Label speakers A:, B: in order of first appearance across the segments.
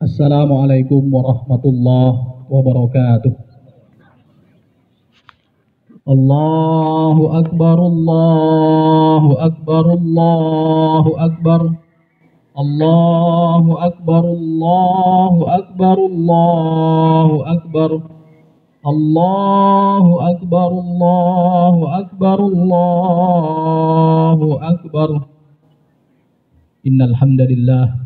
A: Assalamualaikum warahmatullahi wabarakatuh. Allahu akbar, Allahu akbar, Allahu akbar. Allahu akbar, Allahu akbar, Allahu akbar. Allahu akbar, Allahu akbar, Allahu akbar. Innal hamdalillah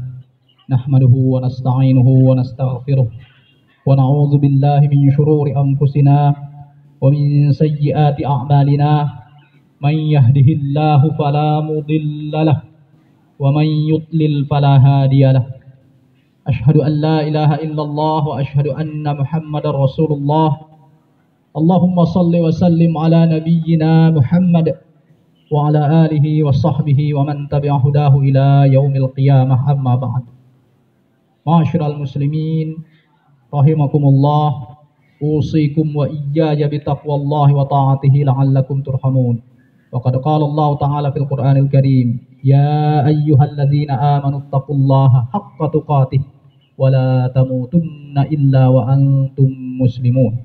A: nahmaduhu wa nasta'inuhu wa nastaghfiruh wa na'udzu billahi min shururi anfusina wa min sayyiati a'malina. Man yahdihillahu fala mudilla lahu wa man yudlil fala hadiya lahu. Asyhadu an la ilaha illallah wa asyhadu anna Muhammadar Rasulullah. Allahumma shalli wa sallim ala nabiyyina Muhammad wa ala alihi wa sahbihi wa man tabi'a hudahu ila yaumil qiyamah, amma ba'd. Ma'asyiral muslimin rahimakumullah, usikum wa iyaya bitaqwallahi wa ta'atihi la'allakum turhamun. Wa qad qala Allah ta'ala fil Qur'anil Karim, ya ayyuhalladzina amanu taqullaha haqqa tuqatih wa la tamutunna illa wa antum muslimun.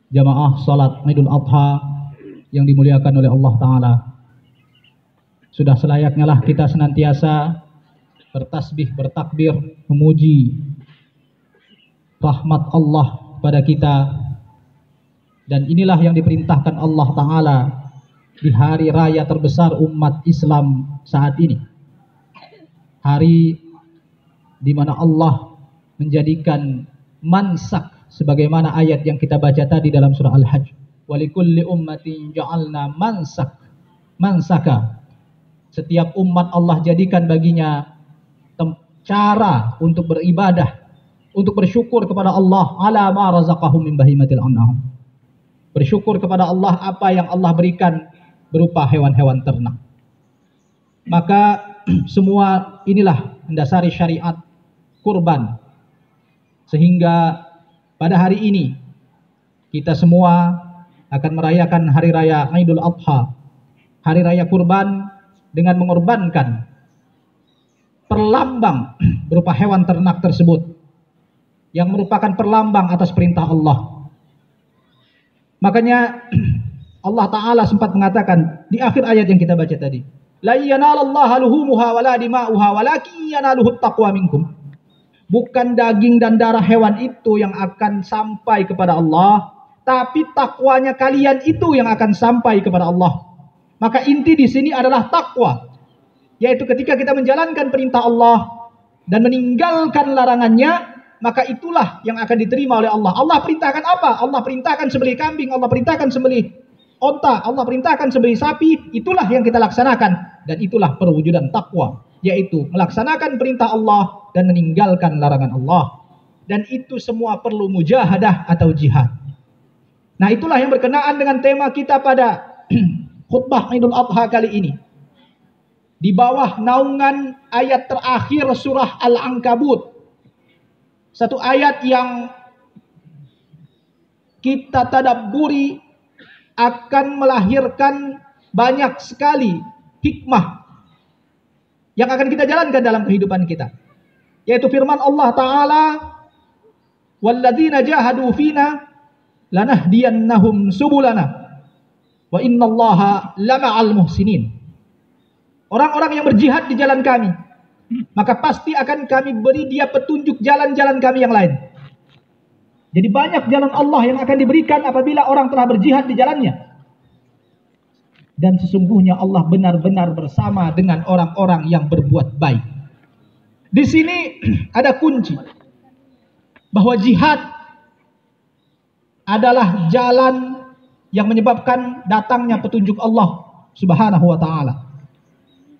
A: Jamaah salat Idul Adha yang dimuliakan oleh Allah Ta'ala, sudah selayaknya lah kita senantiasa bertasbih, bertakbir, memuji rahmat Allah pada kita. Dan inilah yang diperintahkan Allah Ta'ala di hari raya terbesar umat Islam saat ini, hari di mana Allah menjadikan mansak sebagaimana ayat yang kita baca tadi dalam surah Al-Hajj, walikulli ummatin ja'alna mansaka. Setiap umat Allah jadikan baginya cara untuk beribadah, untuk bersyukur kepada Allah ala ma razaqahum min bahimatil an'am. Bersyukur kepada Allah apa yang Allah berikan berupa hewan-hewan ternak. Maka semua inilah mendasari syariat kurban, sehingga pada hari ini kita semua akan merayakan hari raya Idul Adha, hari raya kurban, dengan mengorbankan perlambang berupa hewan ternak tersebut yang merupakan perlambang atas perintah Allah. Makanya Allah Ta'ala sempat mengatakan di akhir ayat yang kita baca tadi, la yanalallaha luhumuha wala dima'uha walakin yanaluhut taqwa minkum. Bukan daging dan darah hewan itu yang akan sampai kepada Allah, tapi takwanya kalian itu yang akan sampai kepada Allah. Maka inti di sini adalah takwa, yaitu ketika kita menjalankan perintah Allah dan meninggalkan larangannya, maka itulah yang akan diterima oleh Allah. Allah perintahkan apa? Allah perintahkan sembelih kambing, Allah perintahkan sembelih onta, Allah perintahkan sembelih sapi. Itulah yang kita laksanakan, dan itulah perwujudan takwa, yaitu melaksanakan perintah Allah dan meninggalkan larangan Allah. Dan itu semua perlu mujahadah atau jihad. Nah, itulah yang berkenaan dengan tema kita pada khutbah Idul Adha kali ini, di bawah naungan ayat terakhir surah Al-Ankabut. Satu ayat yang kita tadabburi akan melahirkan banyak sekali hikmah yang akan kita jalankan dalam kehidupan kita, yaitu firman Allah Ta'ala, walladzina jahadu fina lanahdiyannahum subulana wa innallaha lama'al muhsinin. Orang-orang yang berjihad di jalan kami, maka pasti akan kami beri dia petunjuk jalan-jalan kami yang lain. Jadi banyak jalan Allah yang akan diberikan apabila orang telah berjihad di jalannya. Dan sesungguhnya Allah benar-benar bersama dengan orang-orang yang berbuat baik. Di sini ada kunci bahwa jihad adalah jalan yang menyebabkan datangnya petunjuk Allah Subhanahu wa Ta'ala.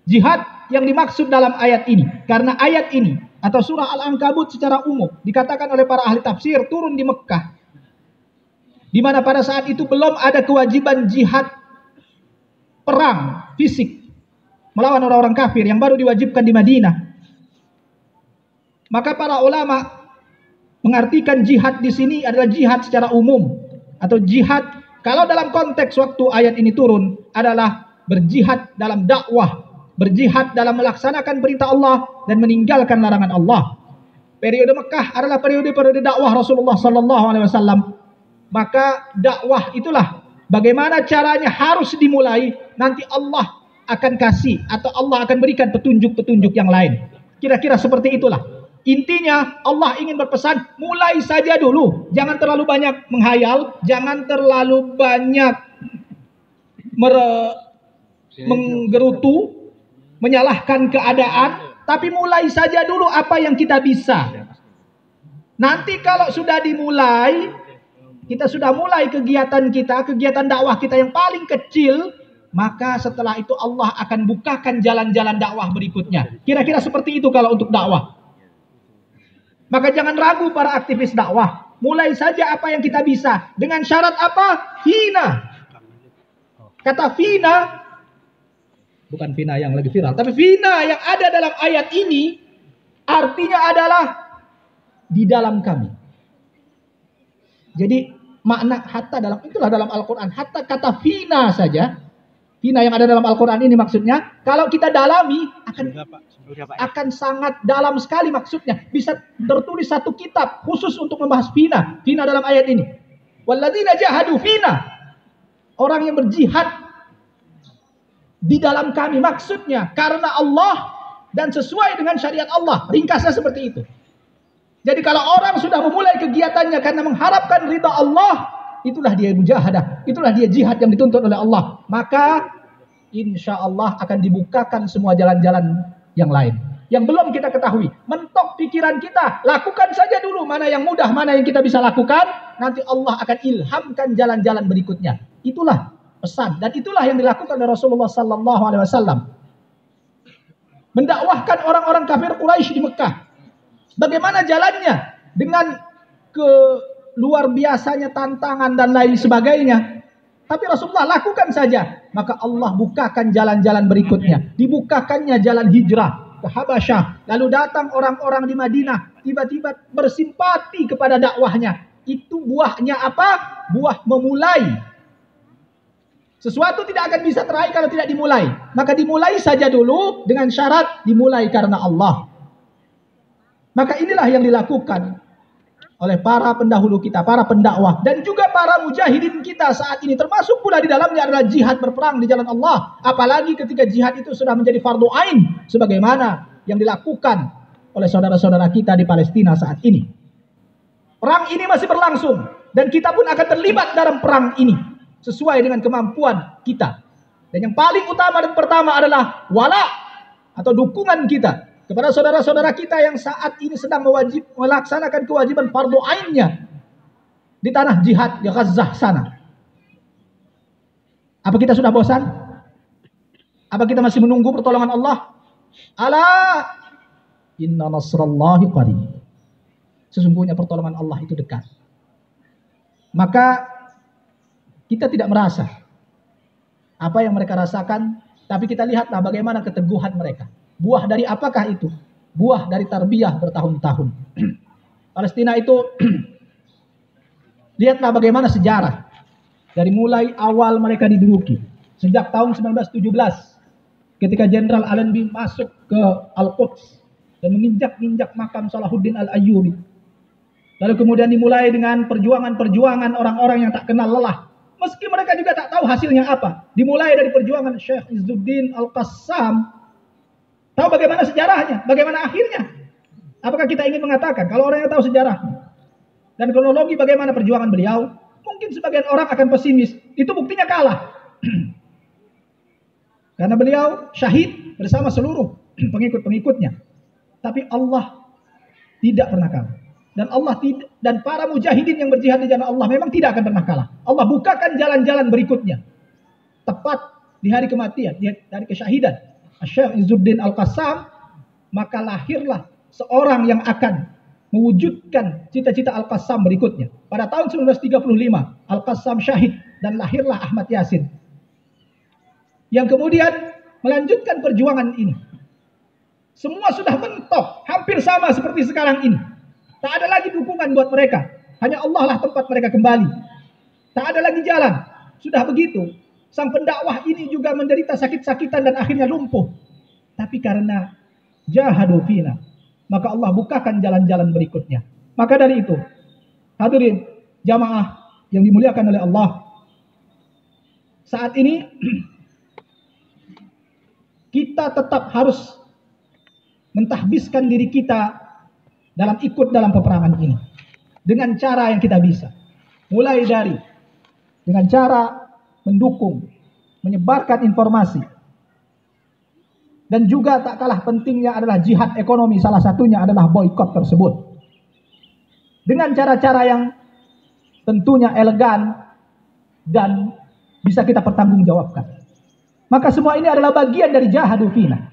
A: Jihad yang dimaksud dalam ayat ini, karena ayat ini atau surah Al-Ankabut secara umum dikatakan oleh para ahli tafsir turun di Mekkah, di mana pada saat itu belum ada kewajiban jihad perang fisik melawan orang-orang kafir, yang baru diwajibkan di Madinah. Maka para ulama mengartikan jihad di sini adalah jihad secara umum, atau jihad kalau dalam konteks waktu ayat ini turun adalah berjihad dalam dakwah berjihad dalam melaksanakan perintah Allah dan meninggalkan larangan Allah. Periode Mekah adalah periode dakwah Rasulullah sallallahu alaihi wasallam. Maka dakwah itulah bagaimana caranya harus dimulai, nanti Allah akan kasih atau Allah akan berikan petunjuk-petunjuk yang lain. Kira-kira seperti itulah. Intinya Allah ingin berpesan, mulai saja dulu. Jangan terlalu banyak menghayal, jangan terlalu banyak menggerutu, menyalahkan keadaan, tapi mulai saja dulu apa yang kita bisa. Nanti kalau sudah dimulai, kita sudah mulai kegiatan kita, kegiatan dakwah kita yang paling kecil, maka setelah itu Allah akan bukakan jalan-jalan dakwah berikutnya. Kira-kira seperti itu kalau untuk dakwah. Maka jangan ragu para aktivis dakwah. Mulai saja apa yang kita bisa. Dengan syarat apa? Hina. Kata fina, bukan fina yang lagi viral, tapi fina yang ada dalam ayat ini artinya adalah di dalam kami. Jadi makna hatta itulah dalam Al-Quran. Hatta kata fina saja, fina yang ada dalam Al-Quran ini maksudnya, kalau kita dalami akan sangat dalam sekali maksudnya. Bisa tertulis satu kitab khusus untuk membahas fina dalam ayat ini. Walladzina jahadu fina, orang yang berjihad di dalam kami, maksudnya karena Allah dan sesuai dengan syariat Allah. Ringkasnya seperti itu. Jadi kalau orang sudah memulai kegiatannya karena mengharapkan ridha Allah, itulah dia mujahadah, itulah dia jihad yang dituntut oleh Allah. Maka insya Allah akan dibukakan semua jalan-jalan yang lain yang belum kita ketahui. Mentok pikiran kita, lakukan saja dulu mana yang mudah, mana yang kita bisa lakukan. Nanti Allah akan ilhamkan jalan-jalan berikutnya. Itulah pesan dan itulah yang dilakukan oleh Rasulullah sallallahu alaihi wasallam. Mendakwahkan orang-orang kafir Quraisy di Mekah. Bagaimana jalannya dengan luar biasanya tantangan dan lain sebagainya. Tapi Rasulullah lakukan saja. Maka Allah bukakan jalan-jalan berikutnya. Dibukakannya jalan hijrah ke Habasyah. Lalu datang orang-orang di Madinah. Tiba-tiba bersimpati kepada dakwahnya. Itu buahnya apa? Buah memulai. Sesuatu tidak akan bisa teraih kalau tidak dimulai. Maka dimulai saja dulu dengan syarat dimulai karena Allah. Maka inilah yang dilakukan oleh para pendahulu kita, para pendakwah, dan juga para mujahidin kita saat ini. Termasuk pula di dalamnya adalah jihad berperang di jalan Allah. Apalagi ketika jihad itu sudah menjadi fardu ain, sebagaimana yang dilakukan oleh saudara-saudara kita di Palestina saat ini. Perang ini masih berlangsung, dan kita pun akan terlibat dalam perang ini, sesuai dengan kemampuan kita. Dan yang paling utama dan pertama adalah wala atau dukungan kita kepada saudara-saudara kita yang saat ini sedang melaksanakan kewajiban fardu ainnya di tanah jihad di Gaza sana. Apa kita sudah bosan? Apa kita masih menunggu pertolongan Allah? Ala inna nasrallahi qarib. Sesungguhnya pertolongan Allah itu dekat. Maka kita tidak merasa apa yang mereka rasakan, tapi kita lihatlah bagaimana keteguhan mereka. Buah dari apakah itu? Buah dari tarbiyah bertahun-tahun. Palestina itu, lihatlah bagaimana sejarah. Dari mulai awal mereka diduduki. Sejak tahun 1917. Ketika Jenderal Allenby masuk ke Al-Quds. Dan menginjak-injak makam Salahuddin Al-Ayyubi. Lalu kemudian dimulai dengan perjuangan-perjuangan orang-orang yang tak kenal lelah. Meski mereka juga tak tahu hasilnya apa. Dimulai dari perjuangan Syekh Izzuddin Al-Qassam. Tahu bagaimana sejarahnya? Bagaimana akhirnya? Apakah kita ingin mengatakan kalau orang yang tahu sejarah dan kronologi bagaimana perjuangan beliau, mungkin sebagian orang akan pesimis. Itu buktinya kalah. Karena beliau syahid bersama seluruh pengikut-pengikutnya. Tapi Allah tidak pernah kalah. Dan Allah dan para mujahidin yang berjihad di jalan Allah memang tidak akan pernah kalah. Allah bukakan jalan-jalan berikutnya. Tepat di hari kematian, di hari kesyahidan Syekh Izzuddin Al-Qassam, maka lahirlah seorang yang akan mewujudkan cita-cita Al-Qassam berikutnya. Pada tahun 1935, Al-Qassam syahid dan lahirlah Ahmad Yasin. Yang kemudian melanjutkan perjuangan ini. Semua sudah mentok, hampir sama seperti sekarang ini. Tak ada lagi dukungan buat mereka. Hanya Allah lah tempat mereka kembali. Tak ada lagi jalan. Sudah begitu. Sang pendakwah ini juga menderita sakit-sakitan dan akhirnya lumpuh. Tapi karena jahadu fina, maka Allah bukakan jalan-jalan berikutnya. Maka dari itu, hadirin jamaah yang dimuliakan oleh Allah, saat ini kita tetap harus mentahbiskan diri kita ikut dalam peperangan ini dengan cara yang kita bisa. Mulai dari dengan cara mendukung, menyebarkan informasi. Dan juga tak kalah pentingnya adalah jihad ekonomi, salah satunya adalah boikot tersebut. Dengan cara-cara yang tentunya elegan dan bisa kita pertanggungjawabkan. Maka semua ini adalah bagian dari jahadu fina.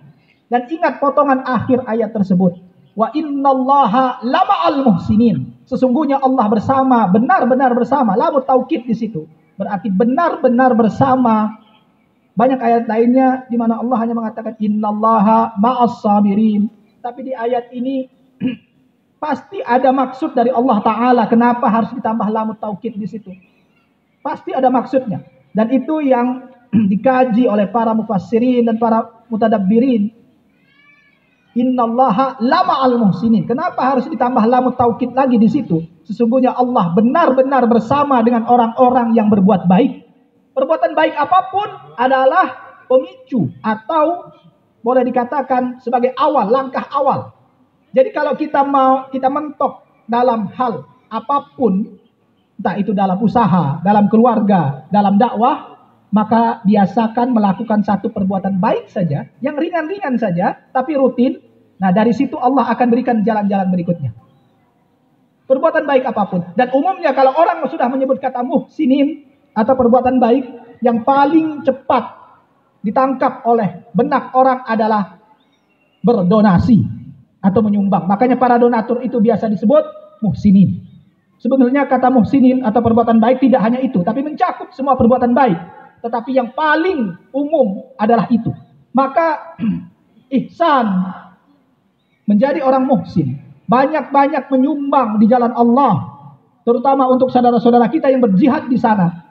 A: Dan ingat potongan akhir ayat tersebut. Wa innallaha lama'al muhsinin. Sesungguhnya Allah bersama, benar-benar bersama. Lamu taukid di situ. Berarti benar-benar bersama. Banyak ayat lainnya di mana Allah hanya mengatakan innallaha ma'as sabirin. Tapi di ayat ini pasti ada maksud dari Allah Ta'ala. Kenapa harus ditambah lam taukid di situ? Pasti ada maksudnya. Dan itu yang dikaji oleh para mufassirin dan para mutadabbirin. Innallaha lama'al muhsinin. Kenapa harus ditambah lam taukid lagi di situ? Sesungguhnya Allah benar-benar bersama dengan orang-orang yang berbuat baik. Perbuatan baik apapun adalah pemicu atau boleh dikatakan sebagai awal, langkah awal. Jadi kalau kita mentok dalam hal apapun, entah itu dalam usaha, dalam keluarga, dalam dakwah, maka biasakan melakukan satu perbuatan baik saja, yang ringan-ringan saja, tapi rutin. Nah dari situ Allah akan berikan jalan-jalan berikutnya. Perbuatan baik apapun. Dan umumnya kalau orang sudah menyebut kata muhsinin, atau perbuatan baik, yang paling cepat ditangkap oleh benak orang adalah berdonasi atau menyumbang. Makanya para donatur itu biasa disebut muhsinin. Sebenarnya kata muhsinin atau perbuatan baik tidak hanya itu, tapi mencakup semua perbuatan baik. Tetapi yang paling umum adalah itu. Maka ihsan, menjadi orang muhsin, banyak-banyak menyumbang di jalan Allah, terutama untuk saudara-saudara kita yang berjihad di sana.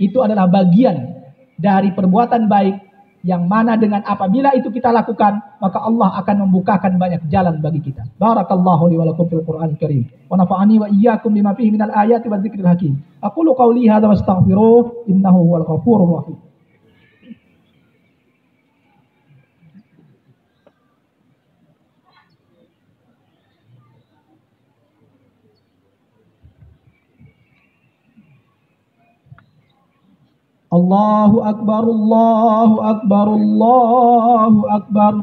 A: Itu adalah bagian dari perbuatan baik yang mana dengan apabila itu kita lakukan, maka Allah akan membukakan banyak jalan bagi kita. Barakallahu li wa lakum fil Qur'anil Karim. Wa nafa'ani wa iyyakum bima fihi minal ayati wa dzikril hakim. Aqulu qawli hadza wa astaghfiruh innahu huwal ghafurur rahim. Allahu Akbar, Allahu Akbar, Allahu Akbar.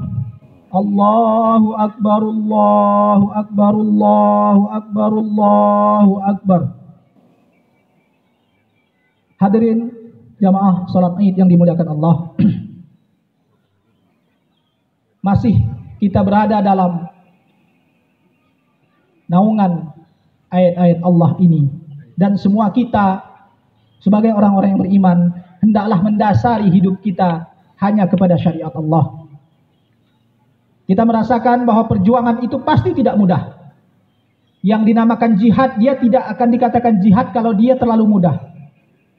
A: Allahu Akbar, Allahu Akbar, Allahu Akbar, Allahu Akbar. Hadirin jamaah salat Id yang dimuliakan Allah. Masih kita berada dalam naungan ayat-ayat Allah ini. Dan semua kita sebagai orang-orang yang beriman, hendaklah mendasari hidup kita hanya kepada syariat Allah. Kita merasakan bahwa perjuangan itu pasti tidak mudah. Yang dinamakan jihad, dia tidak akan dikatakan jihad kalau dia terlalu mudah.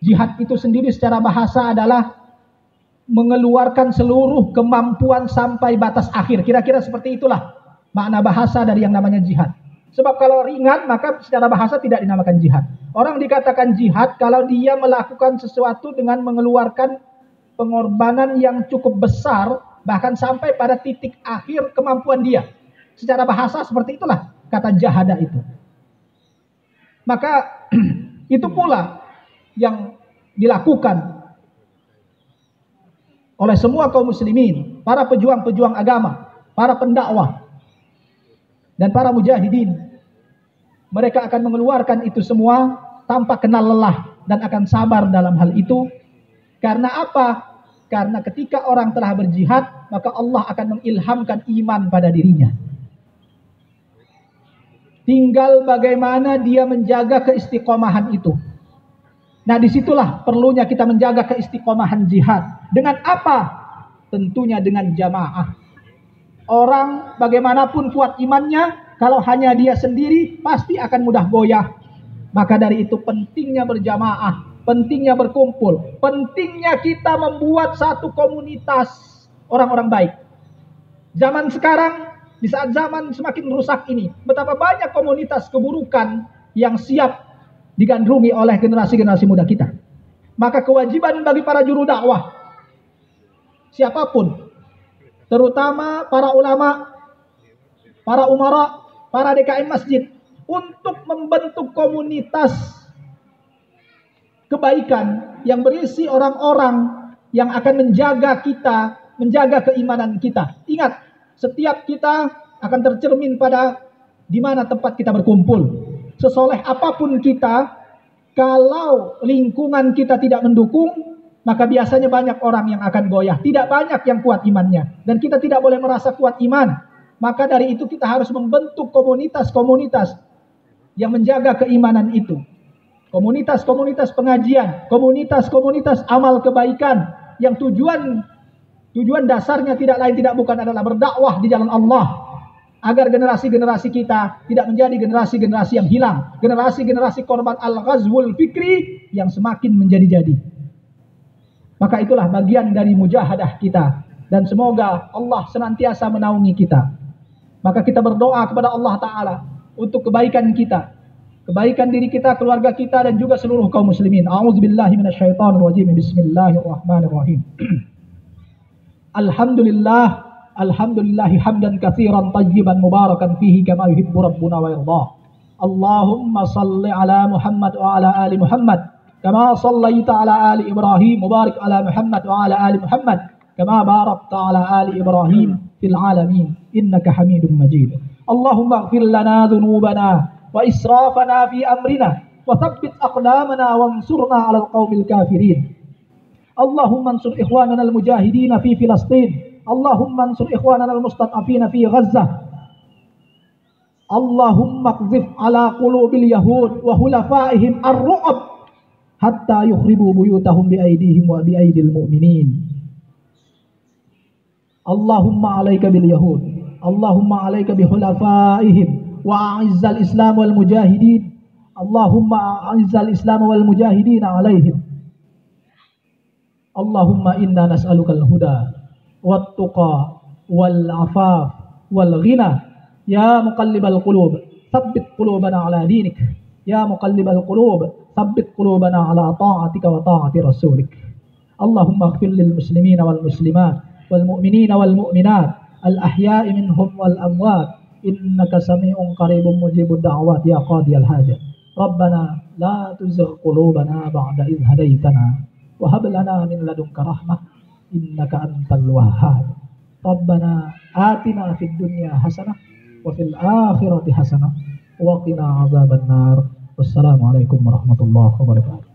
A: Jihad itu sendiri secara bahasa adalah mengeluarkan seluruh kemampuan sampai batas akhir. Kira-kira seperti itulah makna bahasa dari yang namanya jihad. Sebab kalau ringan, maka secara bahasa tidak dinamakan jihad. Orang dikatakan jihad kalau dia melakukan sesuatu dengan mengeluarkan pengorbanan yang cukup besar, bahkan sampai pada titik akhir kemampuan dia. Secara bahasa seperti itulah kata jahada itu. Maka itu pula yang dilakukan oleh semua kaum muslimin, para pejuang-pejuang agama, para pendakwah, dan para mujahidin. Mereka akan mengeluarkan itu semua tanpa kenal lelah dan akan sabar dalam hal itu. Karena apa? Karena ketika orang telah berjihad, maka Allah akan mengilhamkan iman pada dirinya. Tinggal bagaimana dia menjaga keistiqomahan itu. Nah disitulah perlunya kita menjaga keistiqomahan jihad. Dengan apa? Tentunya dengan jamaah. Orang bagaimanapun kuat imannya, kalau hanya dia sendiri pasti akan mudah goyah. Maka dari itu pentingnya berjamaah, pentingnya berkumpul, pentingnya kita membuat satu komunitas orang-orang baik. Zaman sekarang, di saat zaman semakin rusak ini, betapa banyak komunitas keburukan yang siap digandrungi oleh generasi-generasi muda kita. Maka kewajiban bagi para juru dakwah, siapapun, terutama para ulama, para umara, para DKM masjid, untuk membentuk komunitas kebaikan yang berisi orang-orang yang akan menjaga kita, menjaga keimanan kita. Ingat, setiap kita akan tercermin pada di mana tempat kita berkumpul. Sesoleh apapun kita, kalau lingkungan kita tidak mendukung, maka biasanya banyak orang yang akan goyah. Tidak banyak yang kuat imannya. Dan kita tidak boleh merasa kuat iman. Maka dari itu kita harus membentuk komunitas-komunitas yang menjaga keimanan itu. Komunitas-komunitas pengajian, komunitas-komunitas amal kebaikan yang tujuan dasarnya tidak lain tidak bukan adalah berdakwah di jalan Allah, agar generasi-generasi kita tidak menjadi generasi-generasi yang hilang, generasi-generasi korban al-ghazwul fikri yang semakin menjadi-jadi. Maka itulah bagian dari mujahadah kita, dan semoga Allah senantiasa menaungi kita. Maka kita berdoa kepada Allah Ta'ala untuk kebaikan kita, kebaikan diri kita, keluarga kita, dan juga seluruh kaum muslimin. A'udzubillahi minasyaitonirrajim. Bismillahirrahmanirrahim. Alhamdulillahi hamdan katsiran tayyiban mubarakan fihi kama yuhibbu rabbuna wa yardah. Allahumma salli ala Muhammad wa ala ali Muhammad kama sallaita ala ali Ibrahim, mubarik ala Muhammad wa ala ali Muhammad kama barakta ala ali Ibrahim fil alamin innaka Hamidum Majid. Allahumma ighfir lana dhunubana wa israfana fi amrina wa thabbit aqdamana wansurna 'alal qaumil kafirin. Allahumma ansur ikhwanana al-mujahidin fi Filastin. Allahumma ansur ikhwanana al-mustad'afin fi Gazzah. Allahumma qdhif 'ala qulubil yahud wa hulafaihim ar-ru'b hatta yukhribu buyutahum bi aydihim wa bi aydil mu'minin. Allahumma 'alaika bil yahud. Allahumma 'alaika bi hulafaihim wa a'izzal Islam wal mujahidin. Allahumma a'izzal Islam wal mujahidin 'alaihim. Allahumma inna nas'alukal huda wat tuqa wal afaf wal ghina. Ya muqallibal qulub tsabbit qulubana ala dinik. Ya muqallibal qulub tsabbit qulubana ala ta'atika wa ta'ati rasulik. Allahumma ighfir lil muslimina wal muslimat wal mu'minina wal mu'minat al ahya'i minhum wal amwat innaka sami'un qaribun mujibud da'wat ya qadiyal hajat. Rabbana la tuzigh qulubana ba'da idh hadaitana wa hab lana min ladunka rahmah innaka antal wahhab. Rabbana atina fid dunya hasanah wa fil akhirati hasanah wa qina adzabannar. Wassalamu alaikum warahmatullahi wabarakatuh.